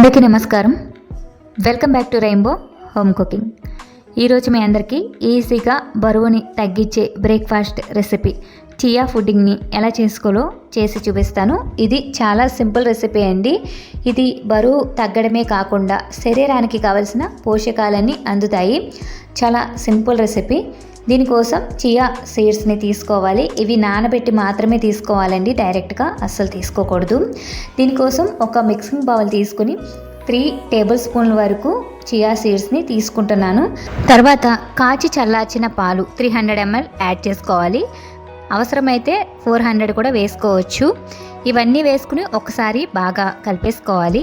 అందరికీ నమస్కారం. Welcome back to rainbow home cooking. ఈరోజు మీ అందరికీ ఈజీగా బరువుని తగ్గించే బ్రేక్ఫాస్ట్ రెసిపీ చియా పుడ్డింగ్ని ఎలా చేసుకోవాలో చేసి చూపిస్తాను. ఇది చాలా సింపుల్ రెసిపీ అండి. ఇది బరువు తగ్గడమే కాకుండా శరీరానికి కావలసిన పోషకాలన్నీ అందుతాయి. చాలా సింపుల్ రెసిపీ. దీనికోసం చియా సీడ్స్ని తీసుకోవాలి. ఇవి నానబెట్టి మాత్రమే తీసుకోవాలండి, డైరెక్ట్గా అస్సలు తీసుకోకూడదు. దీనికోసం ఒక మిక్సింగ్ బౌల్ తీసుకుని 3 టేబుల్ స్పూన్ల వరకు చియా సీడ్స్ని తీసుకుంటున్నాను. తర్వాత కాచి చల్లార్చిన పాలు 300 ml యాడ్ చేసుకోవాలి. అవసరమైతే 400 కూడా వేసుకోవచ్చు. ఇవన్నీ వేసుకుని ఒకసారి బాగా కలిపేసుకోవాలి.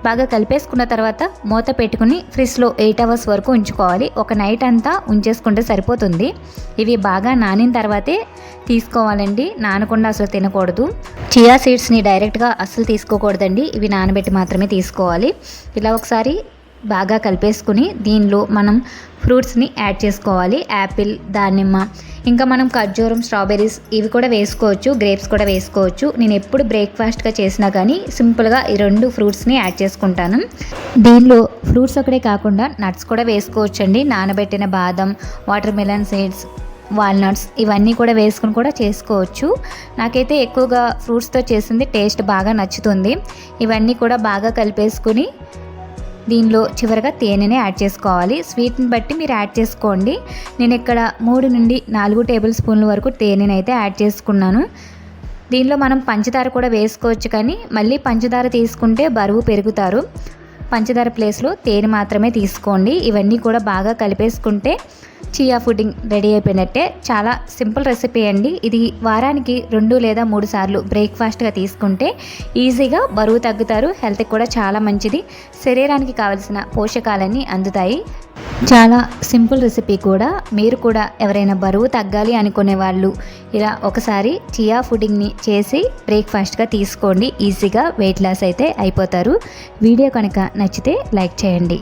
బాగా కలిపేసుకున్న తర్వాత మూత పెట్టుకుని ఫ్రిడ్జ్లో 8 hours వరకు ఉంచుకోవాలి. ఒక నైట్ అంతా ఉంచేసుకుంటే సరిపోతుంది. ఇవి బాగా నానిన తర్వాతే తీసుకోవాలండి, నానకుండా అసలు తినకూడదు. చియా సీడ్స్ని డైరెక్ట్గా అస్సలు తీసుకోకూడదండి, ఇవి నానబెట్టి మాత్రమే తీసుకోవాలి. ఇలా ఒకసారి బాగా కలిపేసుకుని దీనిలో మనం ఫ్రూట్స్ని యాడ్ చేసుకోవాలి. యాపిల్, దానిమ్మ, ఇంకా మనం ఖర్జూరం, స్ట్రాబెర్రీస్ ఇవి కూడా వేసుకోవచ్చు, గ్రేప్స్ కూడా వేసుకోవచ్చు. నేను ఎప్పుడు బ్రేక్ఫాస్ట్గా చేసినా కానీ సింపుల్గా ఈ 2 ఫ్రూట్స్ని యాడ్ చేసుకుంటాను. దీనిలో ఫ్రూట్స్ ఒకటే కాకుండా నట్స్ కూడా వేసుకోవచ్చు అండి. నానబెట్టిన బాదం, వాటర్ మెలన్ సీడ్స్, వాల్నట్స్ ఇవన్నీ కూడా వేసుకుని కూడా చేసుకోవచ్చు. నాకైతే ఎక్కువగా ఫ్రూట్స్తో చేసింది టేస్ట్ బాగా నచ్చుతుంది. ఇవన్నీ కూడా బాగా కలిపేసుకుని దీనిలో చివరిగా తేనెని యాడ్ చేసుకోవాలి. స్వీట్ని బట్టి మీరు యాడ్ చేసుకోండి. నేను ఇక్కడ 3 నుండి 4 టేబుల్ స్పూన్ల వరకు తేనెని అయితే యాడ్ చేసుకున్నాను. దీనిలో మనం పంచదార కూడా వేసుకోవచ్చు, కానీ మళ్ళీ పంచదార తీసుకుంటే బరువు పెరుగుతారు. పంచదార ప్లేస్లో తేనె మాత్రమే తీసుకోండి. ఇవన్నీ కూడా బాగా కలిపేసుకుంటే చియా పుడ్డింగ్ రెడీ అయిపోయినట్టే. చాలా సింపుల్ రెసిపీ అండి. ఇది వారానికి 2 లేదా 3 సార్లు బ్రేక్ఫాస్ట్గా తీసుకుంటే ఈజీగా బరువు తగ్గుతారు. హెల్త్కి కూడా చాలా మంచిది. శరీరానికి కావలసిన పోషకాలన్నీ అందుతాయి. చాలా సింపుల్ రెసిపీ కూడా. మీరు కూడా ఎవరైనా బరువు తగ్గాలి అనుకునే వాళ్ళు ఇలా ఒకసారి చియా పుడ్డింగ్ని చేసి బ్రేక్ఫాస్ట్గా తీసుకోండి. ఈజీగా వెయిట్ లాస్ అయితే అయిపోతారు. వీడియో కనుక నచ్చితే లైక్ చేయండి.